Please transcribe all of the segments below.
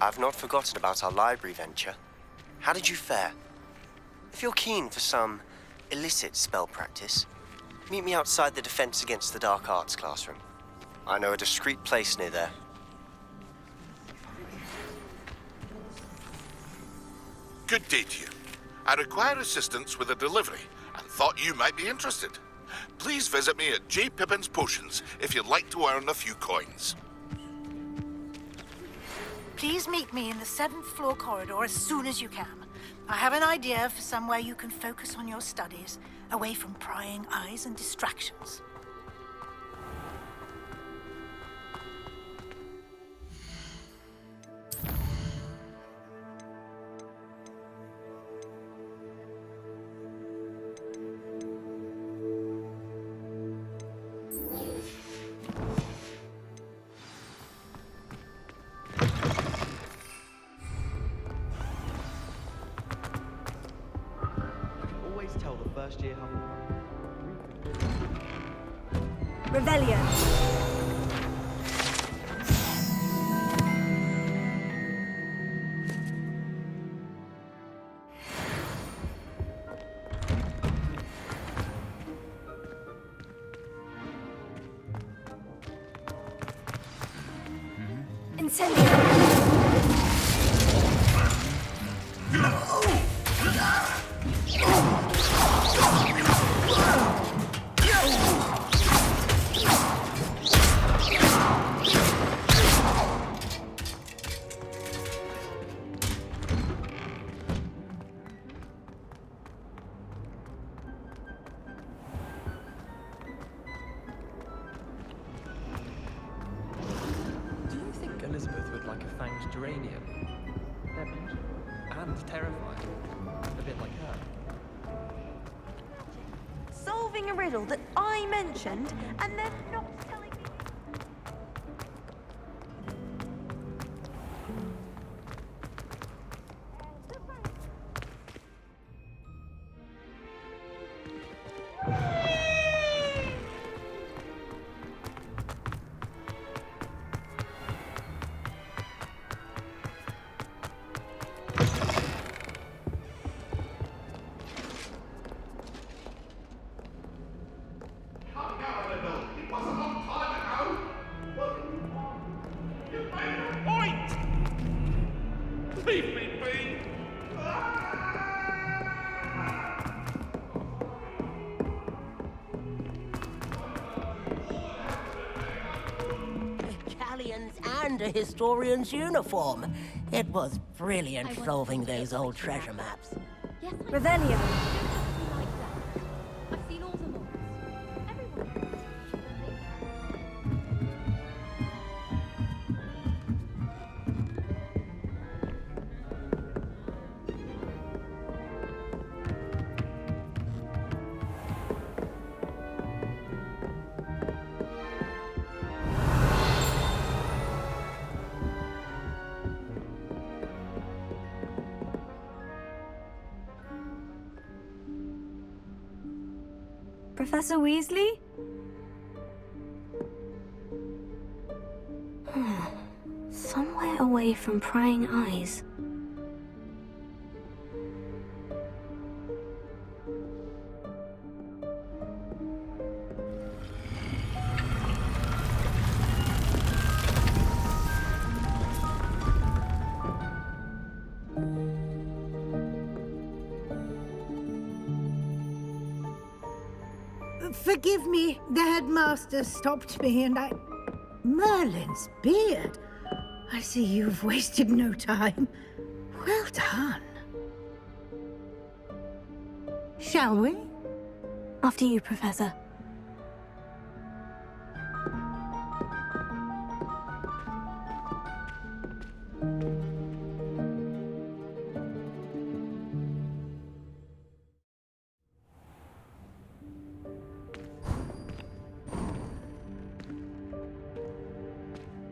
I've not forgotten about our library venture. How did you fare? If you're keen for some illicit spell practice, meet me outside the Defense Against the Dark Arts classroom. I know a discreet place near there. Good day to you. I require assistance with a delivery and thought you might be interested. Please visit me at J. Pippin's Potions if you'd like to earn a few coins. Please meet me in the 7th floor corridor as soon as you can. I have an idea for somewhere you can focus on your studies, away from prying eyes and distractions. Tell the first year Revelio. Incendio. Elizabeth would like a fanged geranium. They're beautiful and terrifying. A bit like her. Solving a riddle that I mentioned and then not telling me. Leave me be! Galleons and a historian's uniform. It was brilliant solving those old treasure maps. Yes, Revelio. like that. I've seen all the models. Everyone. Professor Weasley? Somewhere away from prying eyes. Forgive me, the headmaster stopped me and I... Merlin's beard. I see you've wasted no time. Well done. Shall we? After you, Professor.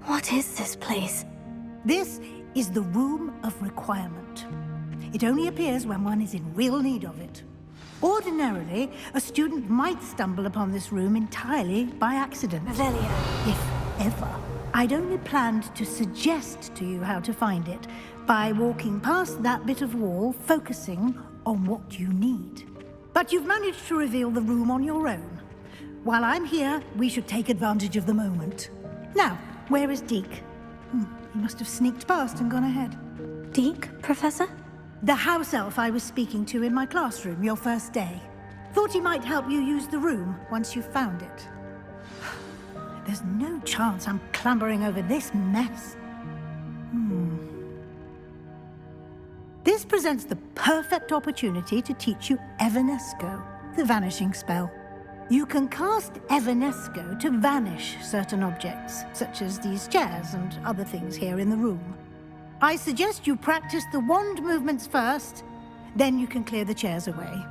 What is this place? This is the Room of Requirement. It only appears when one is in real need of it. Ordinarily, a student might stumble upon this room entirely by accident. Revelio. If ever. I'd only planned to suggest to you how to find it by walking past that bit of wall, focusing on what you need. But you've managed to reveal the room on your own. While I'm here, we should take advantage of the moment. Now, where is Deke? He must have sneaked past and gone ahead. Deke, Professor? The house elf I was speaking to in my classroom your first day. Thought he might help you use the room once you've found it. There's no chance I'm clambering over this mess. This presents the perfect opportunity to teach you Evanesco, the vanishing spell. You can cast Evanesco to vanish certain objects, such as these chairs and other things here in the room. I suggest you practice the wand movements first, then you can clear the chairs away.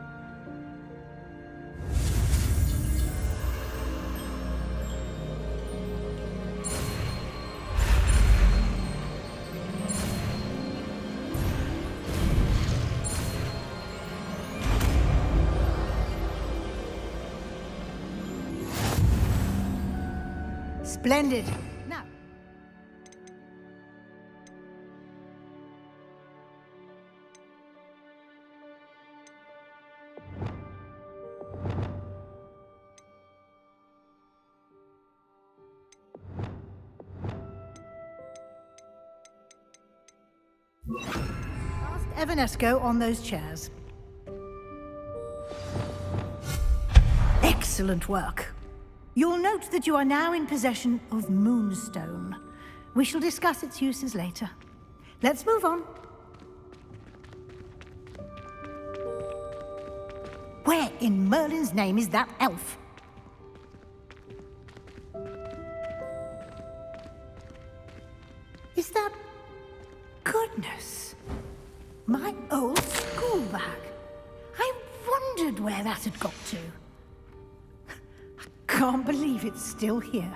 Splendid. Now. Cast Evanesco on those chairs. Excellent work. You'll note that you are now in possession of Moonstone. We shall discuss its uses later. Let's move on. Where in Merlin's name is that elf? Is that... Goodness. My old school bag. I wondered where that had got to. Can't believe it's still here.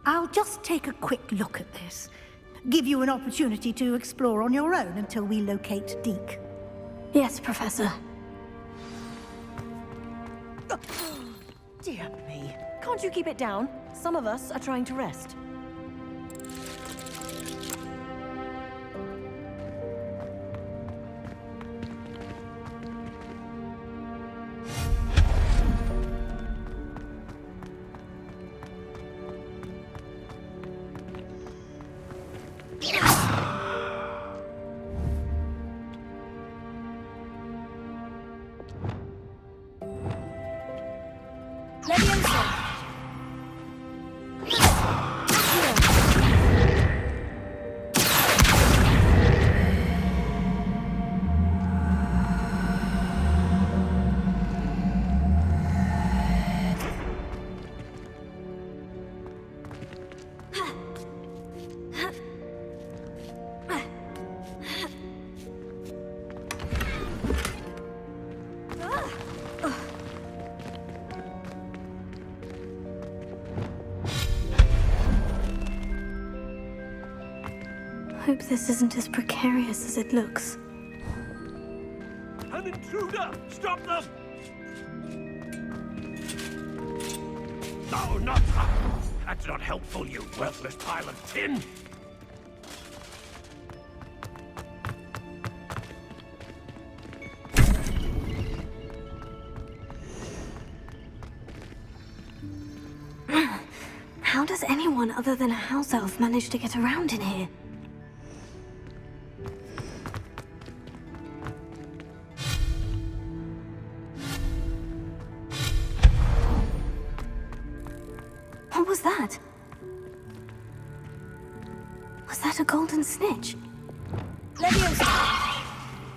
I'll just take a quick look at this. Give you an opportunity to explore on your own until we locate Deke. Yes, Professor. Dear me. Can't you keep it down? Some of us are trying to rest. Hope this isn't as precarious as it looks. An intruder! Stop them! No, not that! That's not helpful, you worthless pile of tin! How does anyone other than a house elf manage to get around in here? What was that? Was that a golden snitch?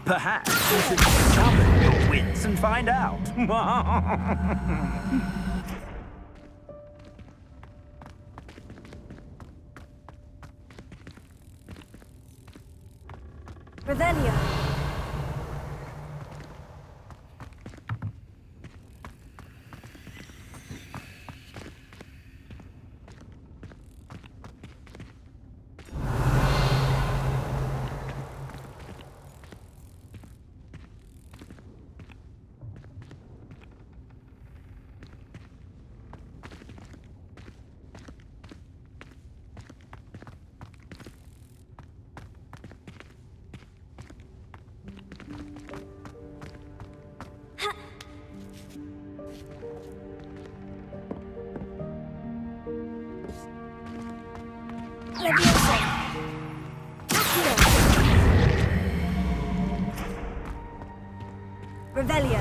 Perhaps you should summon your wits and find out. Revelio. Revelio. Revelio.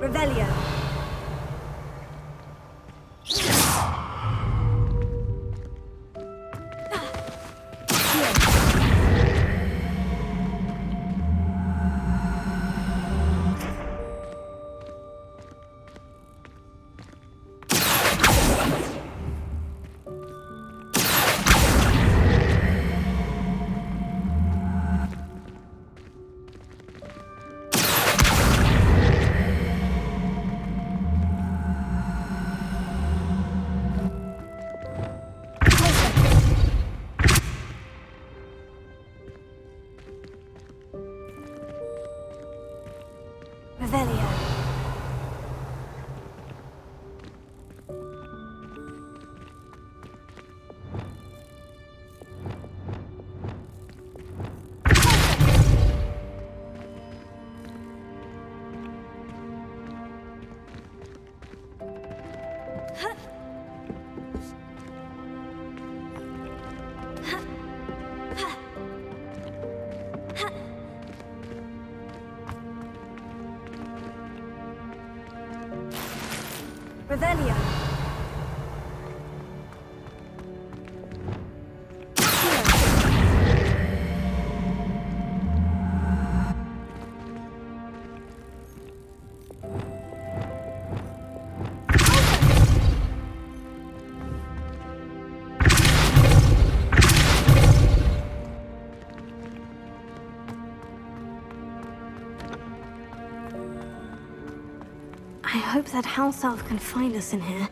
Revelio. Revelio. Revelio. I hope that house elf can find us in here.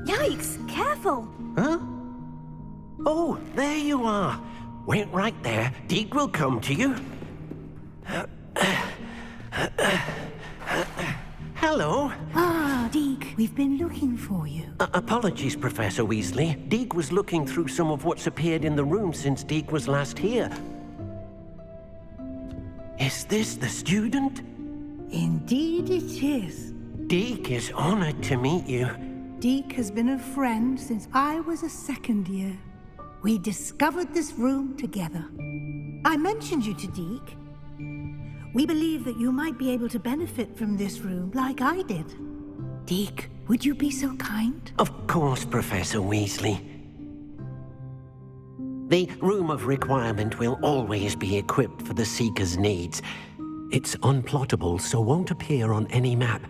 Yikes! Careful! Huh? Oh, there you are. Wait right there. Deke will come to you. Hello. Ah, Deke, we've been looking for you. Apologies, Professor Weasley. Deke was looking through some of what's appeared in the room since Deke was last here. Is this the student? Indeed it is. Deke is honored to meet you. Deke has been a friend since I was a second year. We discovered this room together. I mentioned you to Deke. We believe that you might be able to benefit from this room like I did. Deke, Would you be so kind? Of course, Professor Weasley. The Room of Requirement will always be equipped for the Seeker's needs. It's unplottable, so won't appear on any map.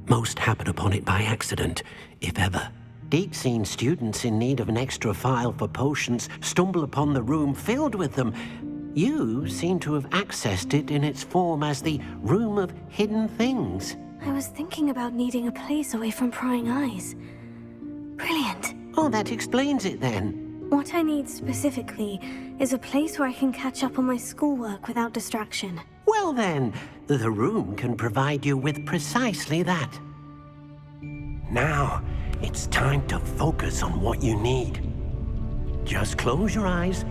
Most happen upon it by accident, if ever. Deek's seen students in need of an extra file for potions stumble upon the room filled with them. You seem to have accessed it in its form as the Room of Hidden Things. I was thinking about needing a place away from prying eyes. Brilliant. Oh, that explains it then. What I need specifically is a place where I can catch up on my schoolwork without distraction. Well then, the room can provide you with precisely that. Now, it's time to focus on what you need. Just close your eyes.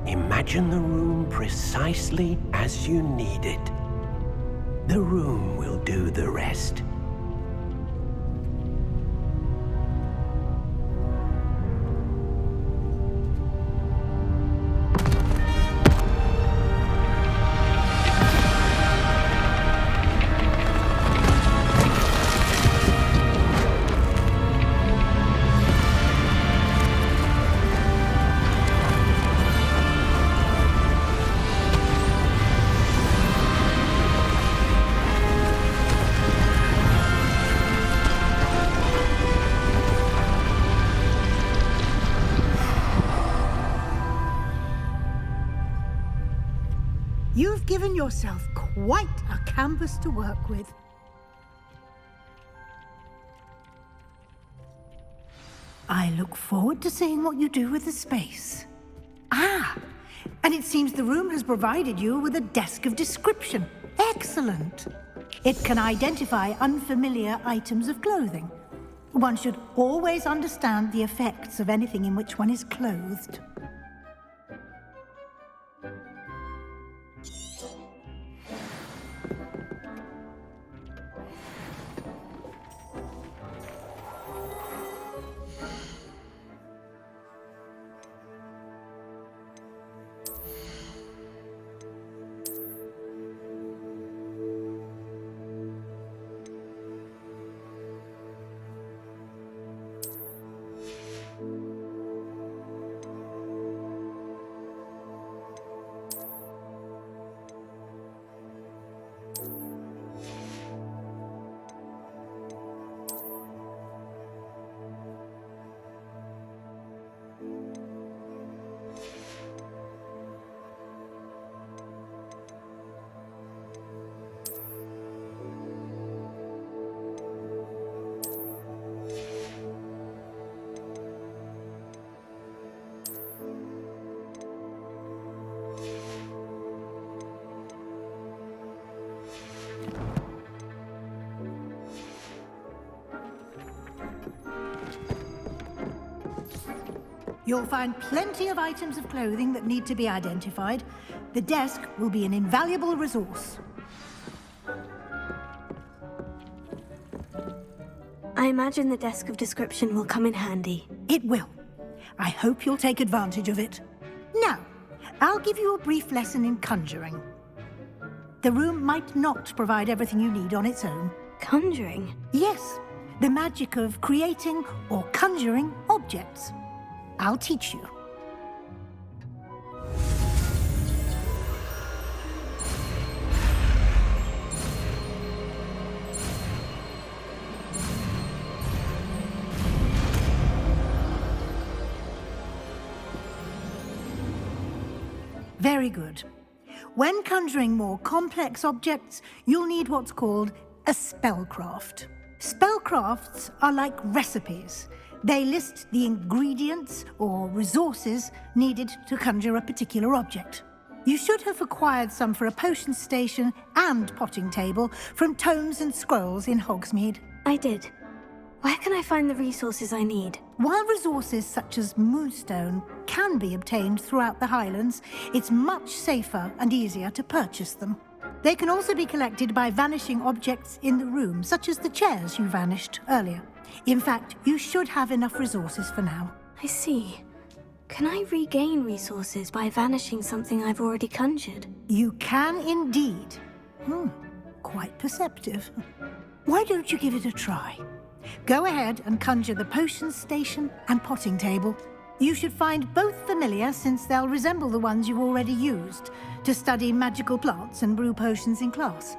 Imagine the room precisely as you need it. The room will do the rest. You've given yourself quite a canvas to work with. I look forward to seeing what you do with the space. Ah, and it seems the room has provided you with a desk of description. Excellent. It can identify unfamiliar items of clothing. One should always understand the effects of anything in which one is clothed. You'll find plenty of items of clothing that need to be identified. The desk will be an invaluable resource. I imagine the desk of description will come in handy. It will. I hope you'll take advantage of it. Now, I'll give you a brief lesson in conjuring. The room might not provide everything you need on its own. Conjuring? Yes, the magic of creating or conjuring objects. I'll teach you. Very good. When conjuring more complex objects, you'll need what's called a spellcraft. Spellcrafts are like recipes. They list the ingredients or resources needed to conjure a particular object. You should have acquired some for a potion station and potting table from tomes and scrolls in Hogsmeade. I did. Where can I find the resources I need? While resources such as moonstone can be obtained throughout the Highlands, it's much safer and easier to purchase them. They can also be collected by vanishing objects in the room, such as the chairs you vanished earlier. In fact, you should have enough resources for now. I see. Can I regain resources by vanishing something I've already conjured? You can indeed. Quite perceptive. Why don't you give it a try? Go ahead and conjure the potions station and potting table. You should find both familiar since they'll resemble the ones you've already used to study magical plants and brew potions in class.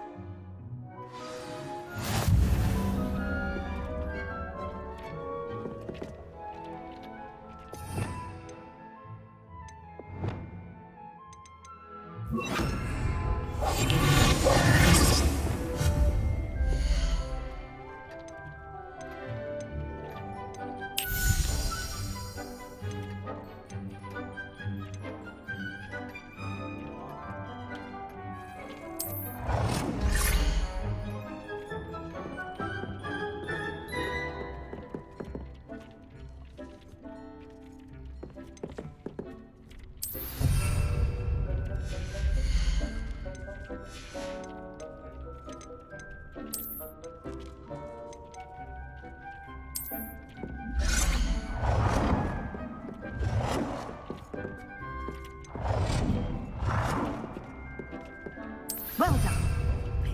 Well done.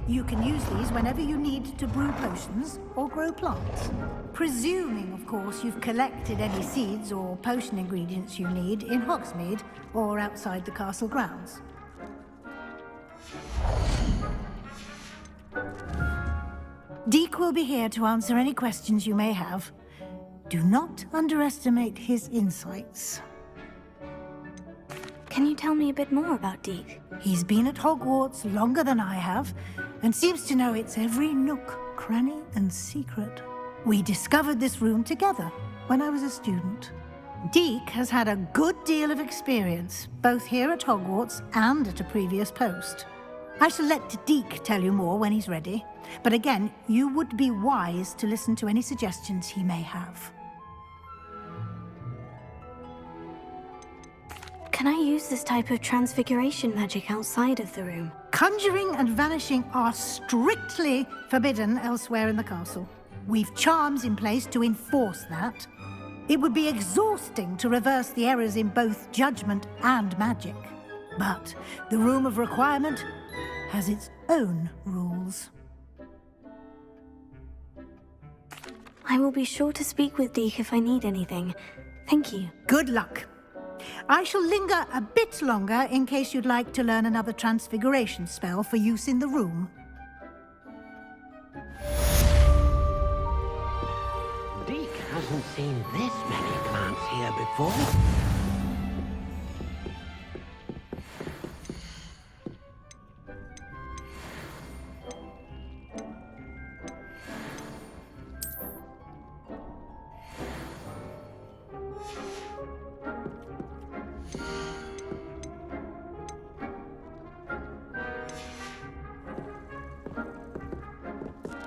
You can use these whenever you need to brew potions or grow plants. Presuming, of course, you've collected any seeds or potion ingredients you need in Hogsmeade or outside the castle grounds. Deek will be here to answer any questions you may have. Do not underestimate his insights. Can you tell me a bit more about Deek? He's been at Hogwarts longer than I have, and seems to know its every nook, cranny, and secret. We discovered this room together when I was a student. Deek has had a good deal of experience, both here at Hogwarts and at a previous post. I shall let Deek tell you more when he's ready, but again, you would be wise to listen to any suggestions he may have. Can I use this type of transfiguration magic outside of the room? Conjuring and vanishing are strictly forbidden elsewhere in the castle. We've charms in place to enforce that. It would be exhausting to reverse the errors in both judgment and magic. But the Room of Requirement has its own rules. I will be sure to speak with Deek if I need anything. Thank you. Good luck. I shall linger a bit longer in case you'd like to learn another transfiguration spell for use in the room. Deek hasn't seen this many plants here before.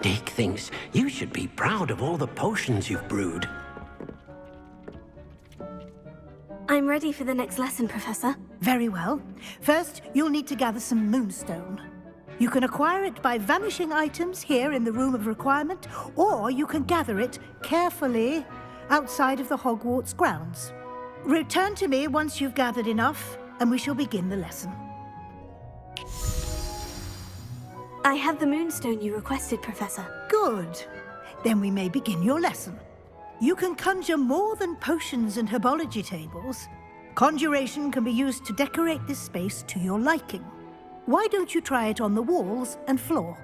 Deek thinks you should be proud of all the potions you've brewed. I'm ready for the next lesson, Professor. Very well. First, you'll need to gather some moonstone. You can acquire it by vanishing items here in the Room of Requirement, or you can gather it carefully outside of the Hogwarts grounds. Return to me once you've gathered enough, and we shall begin the lesson. I have the moonstone you requested, Professor. Good. Then we may begin your lesson. You can conjure more than potions and herbology tables. Conjuration can be used to decorate this space to your liking. Why don't you try it on the walls and floor?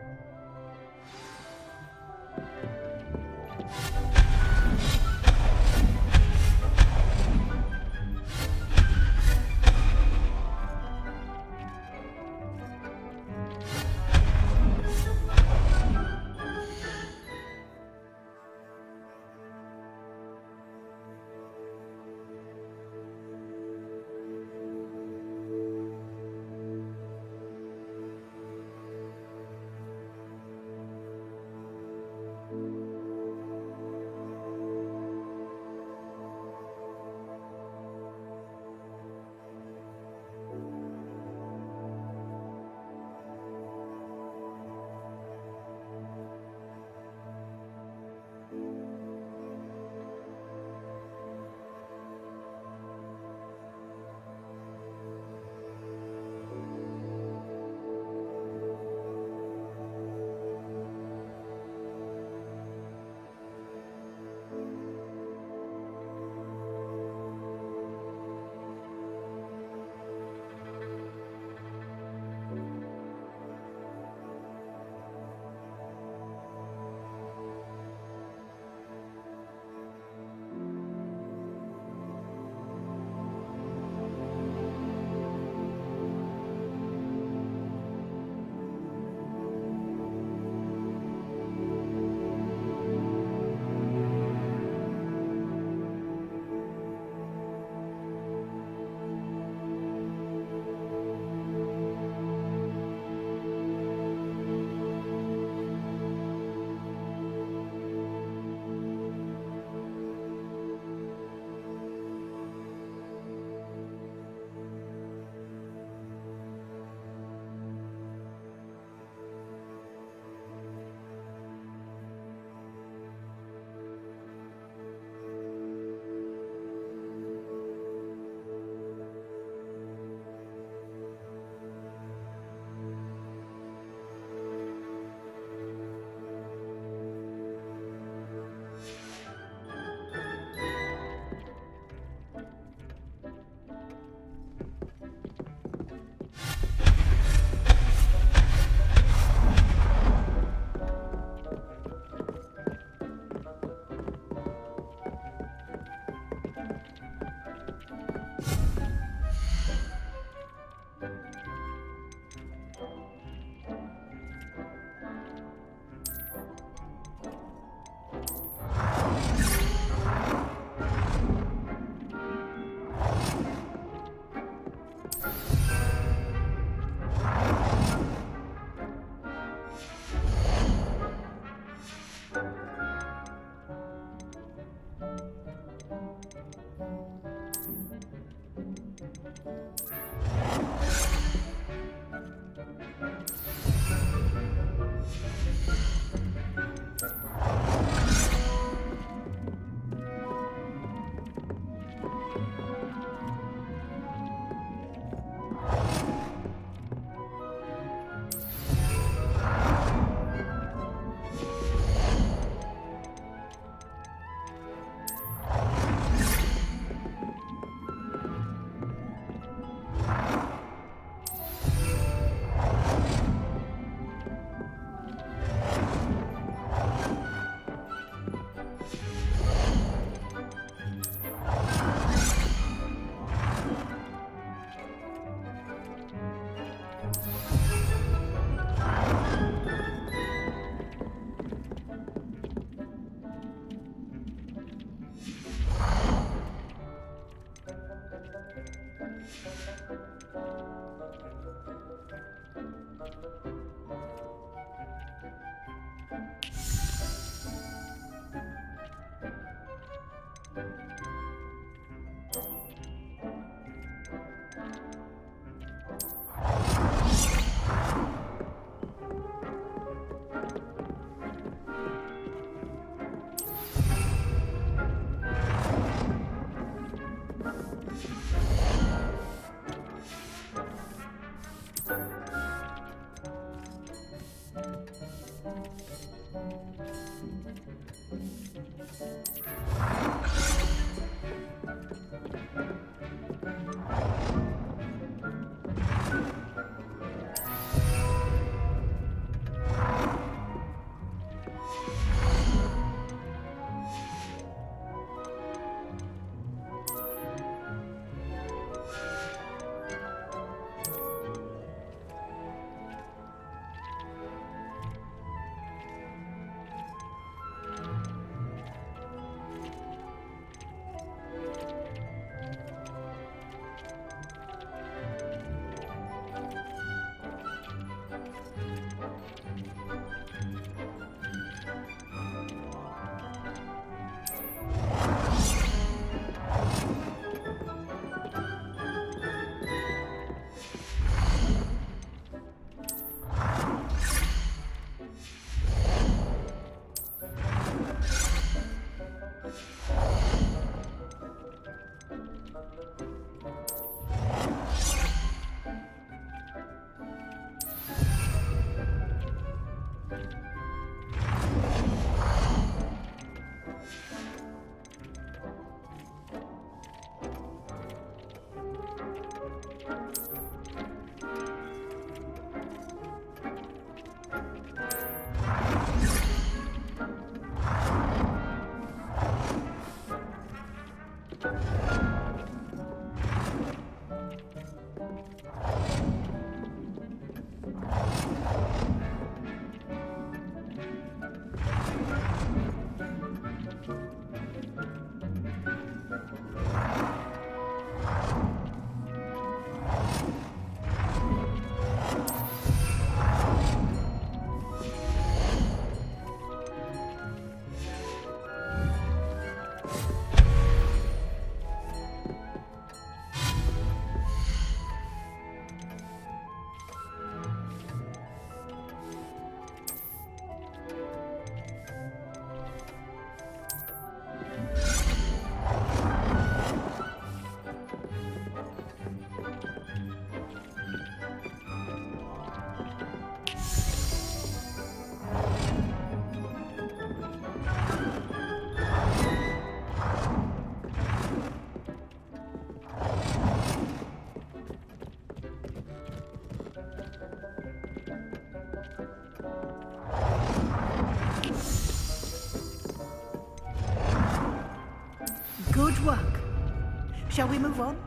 Shall we move on?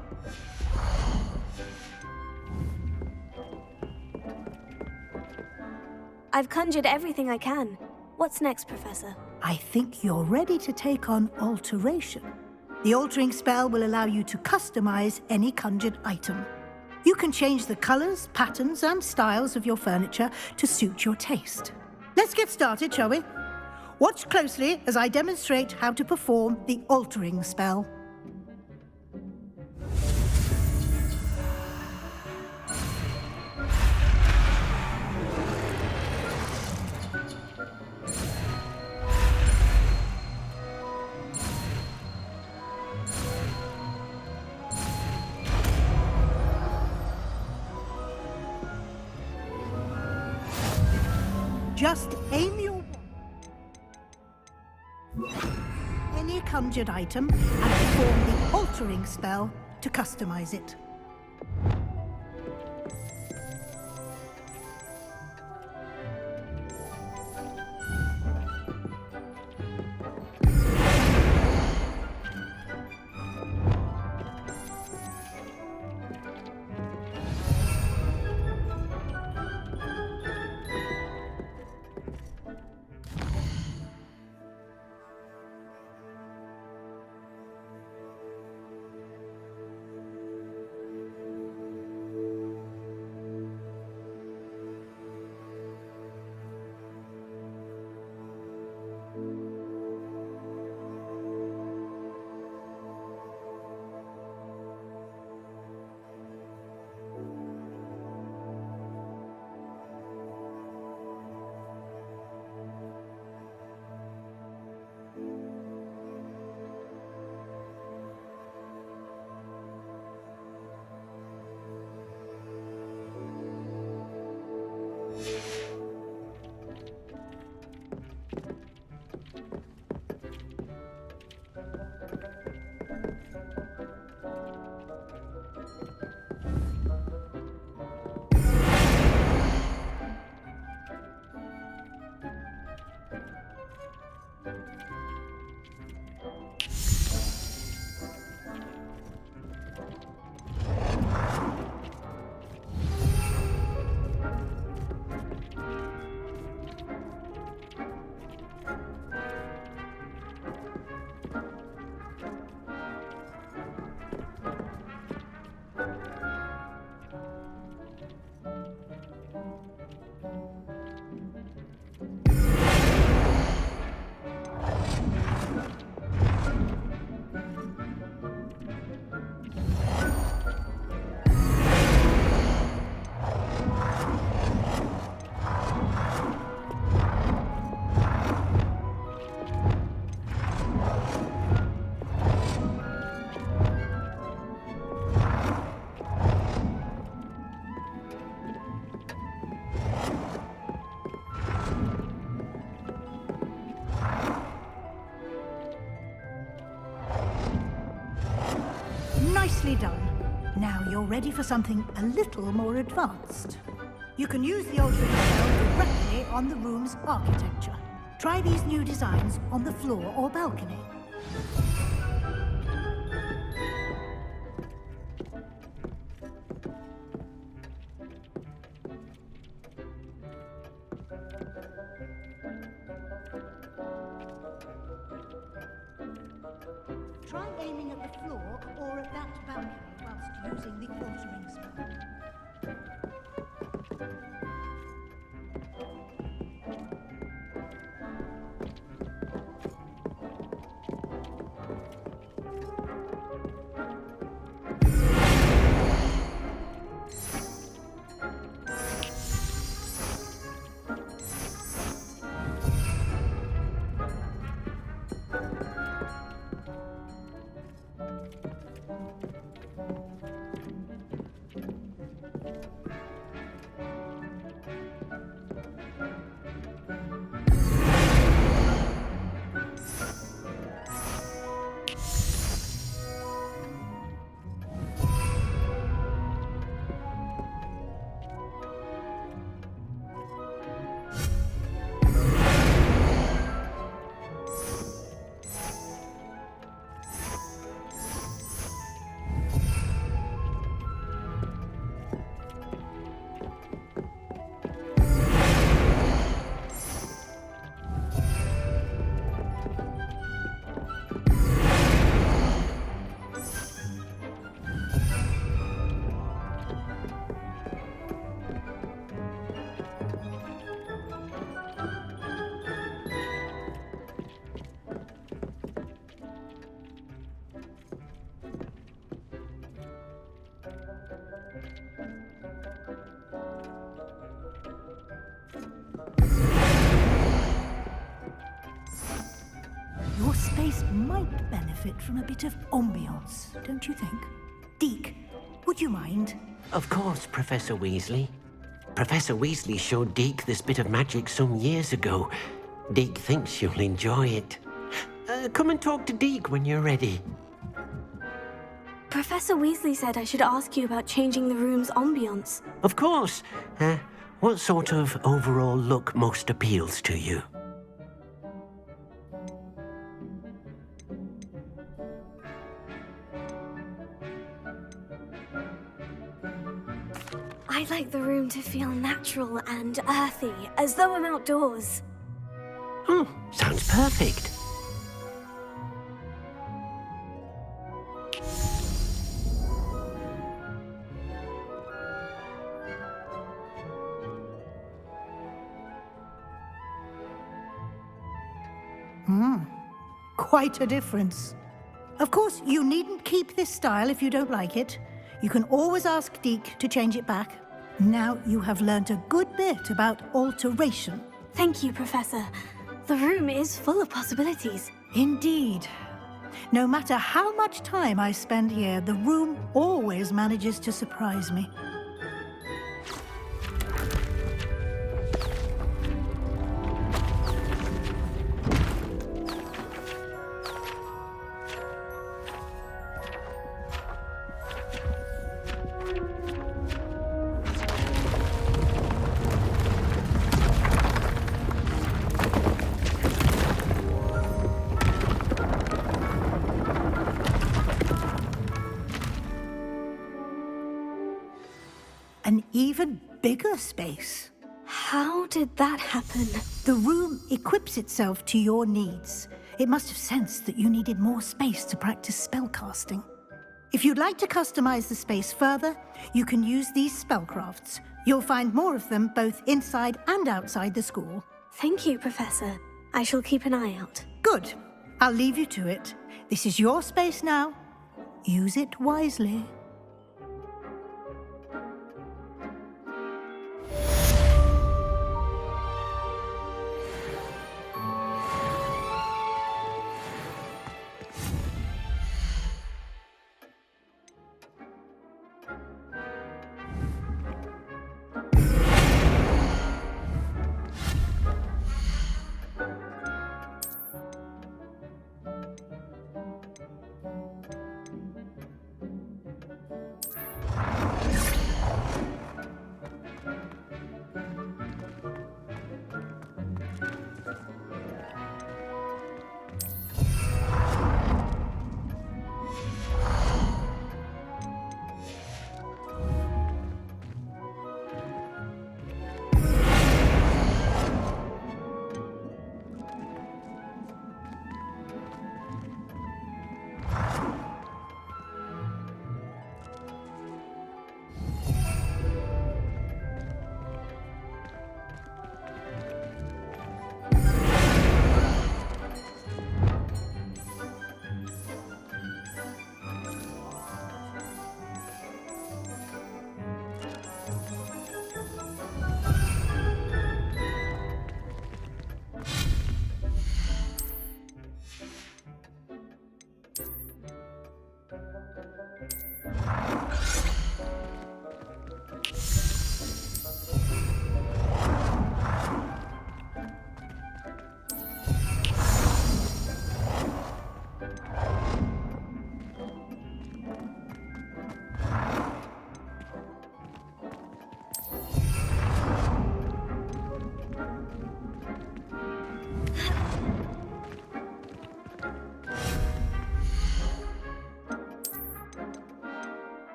I've conjured everything I can. What's next, Professor? I think you're ready to take on alteration. The altering spell will allow you to customize any conjured item. You can change the colors, patterns, and styles of your furniture to suit your taste. Let's get started, shall we? Watch closely as I demonstrate how to perform the altering spell. Just aim your any conjured item and perform the altering spell to customize it. Nicely done. Now you're ready for something a little more advanced. You can use the altering spell directly on the room's architecture. Try these new designs on the floor or balcony. Try aiming at the floor or at that balcony whilst using the altering spell. Your space might benefit from a bit of ambiance, don't you think? Deke, would you mind? Of course, Professor Weasley. Professor Weasley showed Deke this bit of magic some years ago. Deke thinks you'll enjoy it. Come and talk to Deke when you're ready. Professor Weasley said I should ask you about changing the room's ambience. Of course. What sort of overall look most appeals to you? I'd like the room to feel natural and earthy, as though I'm outdoors. Oh, sounds perfect. Quite a difference. Of course, you needn't keep this style if you don't like it. You can always ask Deke to change it back. Now you have learnt a good bit about alteration. Thank you, Professor. The room is full of possibilities. Indeed. No matter how much time I spend here, the room always manages to surprise me. An even bigger space. How did that happen? The room equips itself to your needs. It must have sensed that you needed more space to practice spellcasting. If you'd like to customize the space further, you can use these spellcrafts. You'll find more of them both inside and outside the school. Thank you, Professor. I shall keep an eye out. Good. I'll leave you to it. This is your space now. Use it wisely.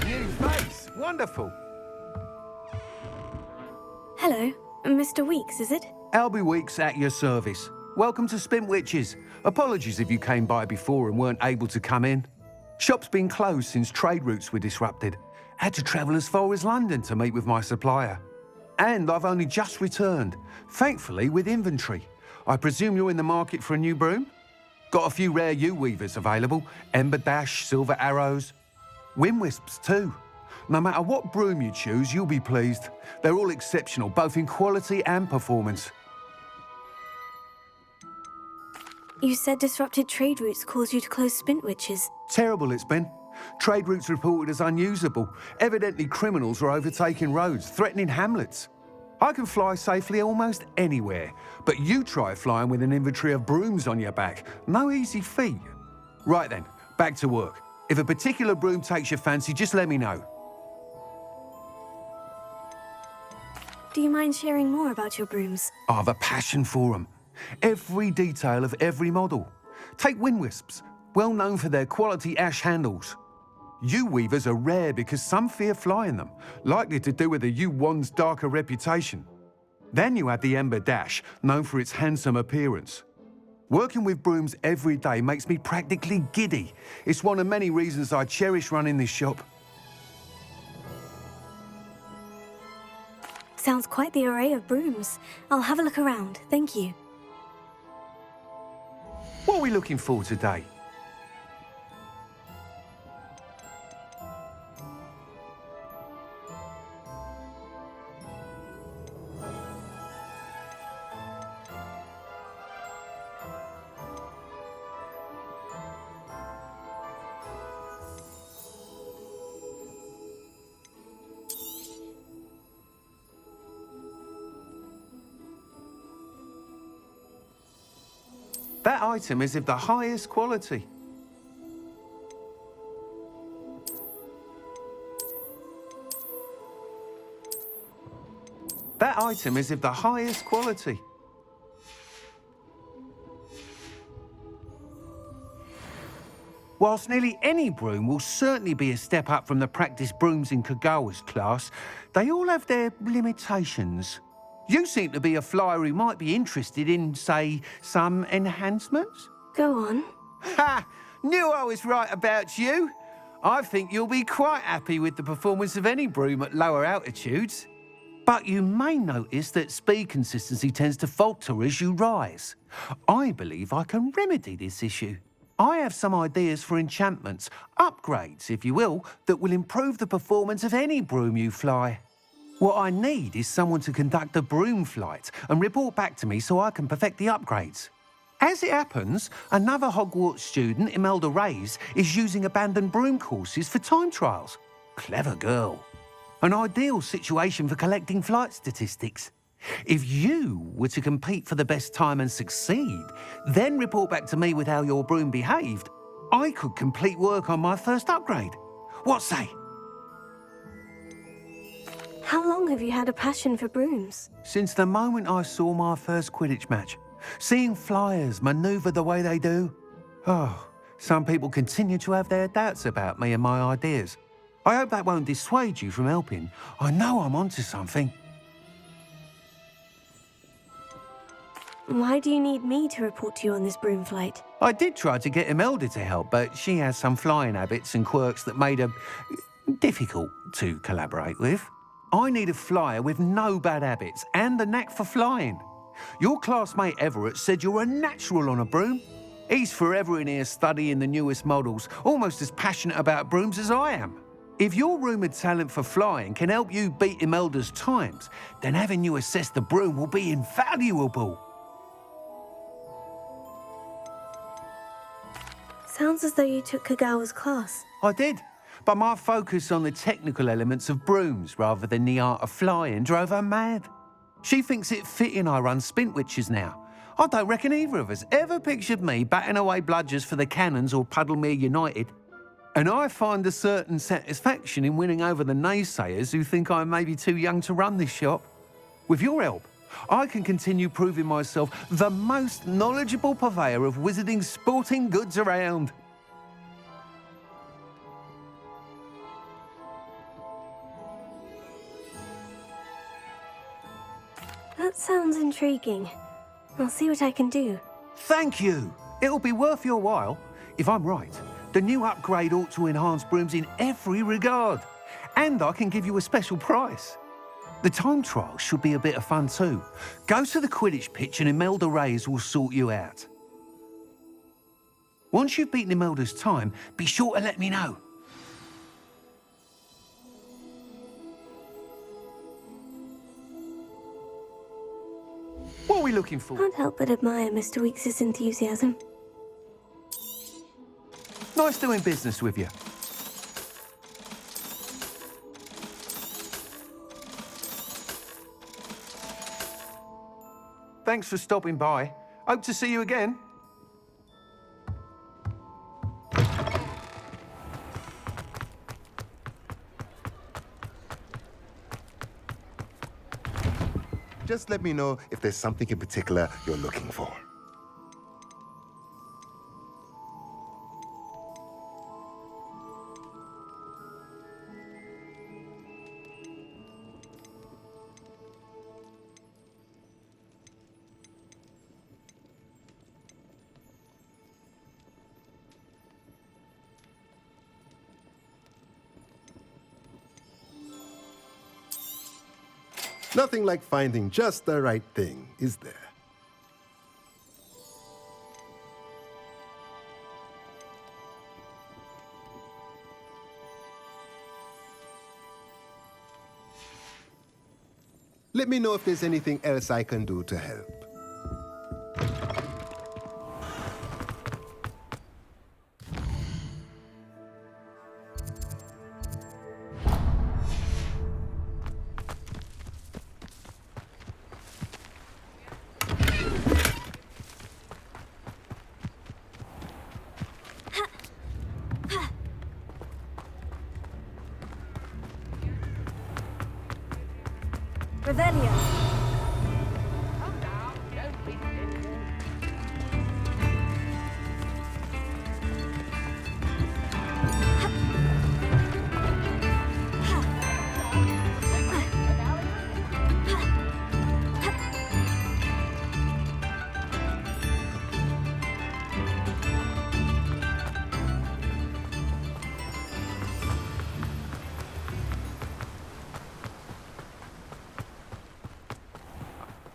New face. Wonderful. Hello, Mr. Weeks, is it? Albie Weeks at your service. Welcome to Spintwitches. Apologies if you came by before and weren't able to come in. Shop's been closed since trade routes were disrupted. Had to travel as far as London to meet with my supplier. And I've only just returned, thankfully with inventory. I presume you're in the market for a new broom? Got a few rare U-weavers available. Ember Dash, Silver Arrows. Wind Wisps too. No matter what broom you choose, you'll be pleased. They're all exceptional, both in quality and performance. You said disrupted trade routes caused you to close Spintwitches. Terrible it's been. Trade routes reported as unusable. Evidently criminals are overtaking roads, threatening hamlets. I can fly safely almost anywhere, but you try flying with an inventory of brooms on your back. No easy feat. Right then, back to work. If a particular broom takes your fancy, just let me know. Do you mind sharing more about your brooms? I have a passion for them. Every detail of every model. Take Wind Wisps, well known for their quality ash handles. U-weavers are rare because some fear flying them, likely to do with the U-wand's darker reputation. Then you have the Ember Dash, known for its handsome appearance. Working with brooms every day makes me practically giddy. It's one of many reasons I cherish running this shop. Sounds quite the array of brooms. I'll have a look around, thank you. What are we looking for today? That item is of the highest quality. That item is of the highest quality. Whilst nearly any broom will certainly be a step up from the practice brooms in Kagawa's class, they all have their limitations. You seem to be a flyer who might be interested in, say, some enhancements? Go on. Ha! Knew I was right about you. I think you'll be quite happy with the performance of any broom at lower altitudes. But you may notice that speed consistency tends to falter as you rise. I believe I can remedy this issue. I have some ideas for enchantments, upgrades, if you will, that will improve the performance of any broom you fly. What I need is someone to conduct a broom flight and report back to me so I can perfect the upgrades. As it happens, another Hogwarts student, Imelda Reyes, is using abandoned broom courses for time trials. Clever girl. An ideal situation for collecting flight statistics. If you were to compete for the best time and succeed, then report back to me with how your broom behaved, I could complete work on my first upgrade. What say? How long have you had a passion for brooms? Since the moment I saw my first Quidditch match. Seeing flyers manoeuvre the way they do. Oh, some people continue to have their doubts about me and my ideas. I hope that won't dissuade you from helping. I know I'm onto something. Why do you need me to report to you on this broom flight? I did try to get Imelda to help, but she has some flying habits and quirks that made her difficult to collaborate with. I need a flyer with no bad habits and the knack for flying. Your classmate Everett said you're a natural on a broom. He's forever in here studying the newest models, almost as passionate about brooms as I am. If your rumoured talent for flying can help you beat Imelda's times, then having you assess the broom will be invaluable. Sounds as though you took Kagawa's class. I did, but my focus on the technical elements of brooms rather than the art of flying drove her mad. She thinks it fitting I run Spintwitches now. I don't reckon either of us ever pictured me batting away bludgers for the Cannons or Puddlemere United. And I find a certain satisfaction in winning over the naysayers who think I may be too young to run this shop. With your help, I can continue proving myself the most knowledgeable purveyor of wizarding sporting goods around. That sounds intriguing. I'll see what I can do. Thank you. It'll be worth your while. If I'm right, the new upgrade ought to enhance brooms in every regard. And I can give you a special price. The time trial should be a bit of fun too. Go to the Quidditch pitch and Imelda Reyes will sort you out. Once you've beaten Imelda's time, be sure to let me know. What are we looking for? Can't help but admire Mr. Weekes' enthusiasm. Nice doing business with you. Thanks for stopping by. Hope to see you again. Just let me know if there's something in particular you're looking for. Nothing like finding just the right thing, is there? Let me know if there's anything else I can do to help. Revelio.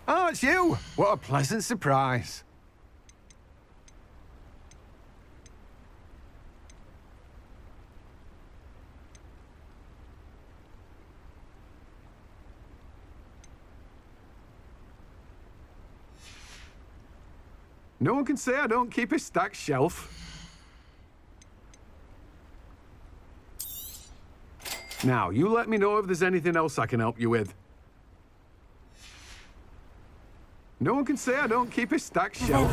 Oh, it's you! What a pleasant surprise. No one can say I don't keep a stacked shelf. Now, you let me know if there's anything else I can help you with. No one can say I don't keep a stacked shelf.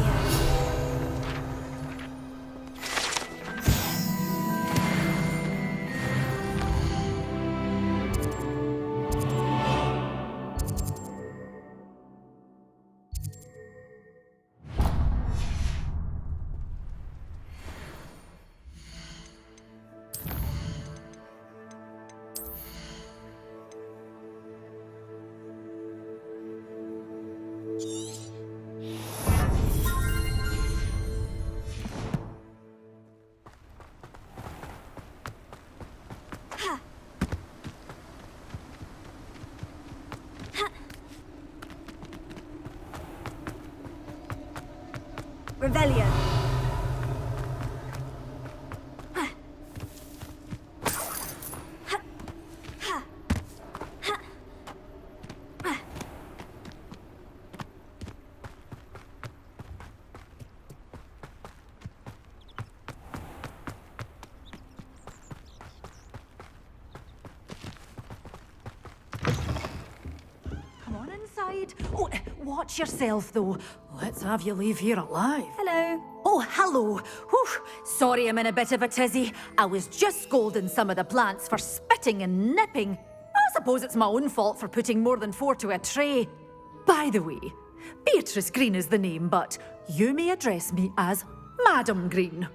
Revelio. Come on inside. Oh, watch yourself, though. Let's have you leave here alive. Hello. Oh, hello. Whew. Sorry I'm in a bit of a tizzy. I was just scolding some of the plants for spitting and nipping. I suppose it's my own fault for putting more than 4 to a tray. By the way, Beatrice Green is the name, but you may address me as Madam Green.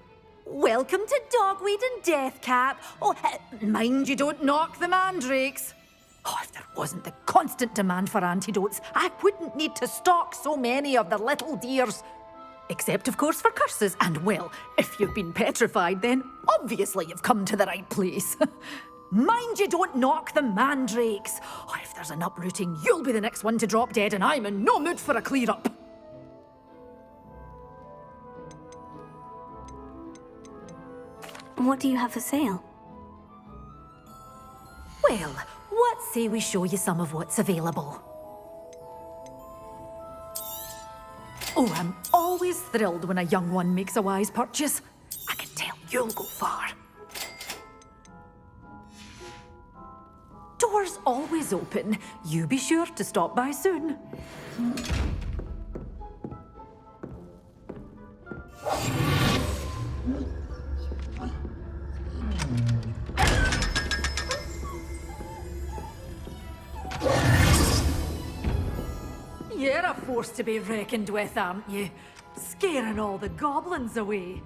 Welcome to Dogweed and Deathcap. Oh, mind you don't knock the mandrakes. Oh, if there wasn't the constant demand for antidotes, I wouldn't need to stock so many of the little dears. Except, of course, for curses. And, well, if you've been petrified, then obviously you've come to the right place. Mind you don't knock the mandrakes. Oh, if there's an uprooting, you'll be the next one to drop dead, and I'm in no mood for a clear-up. What do you have for sale? Well, what say we show you some of what's available? Oh, I'm always thrilled when a young one makes a wise purchase. I can tell you'll go far. Doors always open. You be sure to stop by soon. You're a force to be reckoned with, aren't you? Scaring all the goblins away.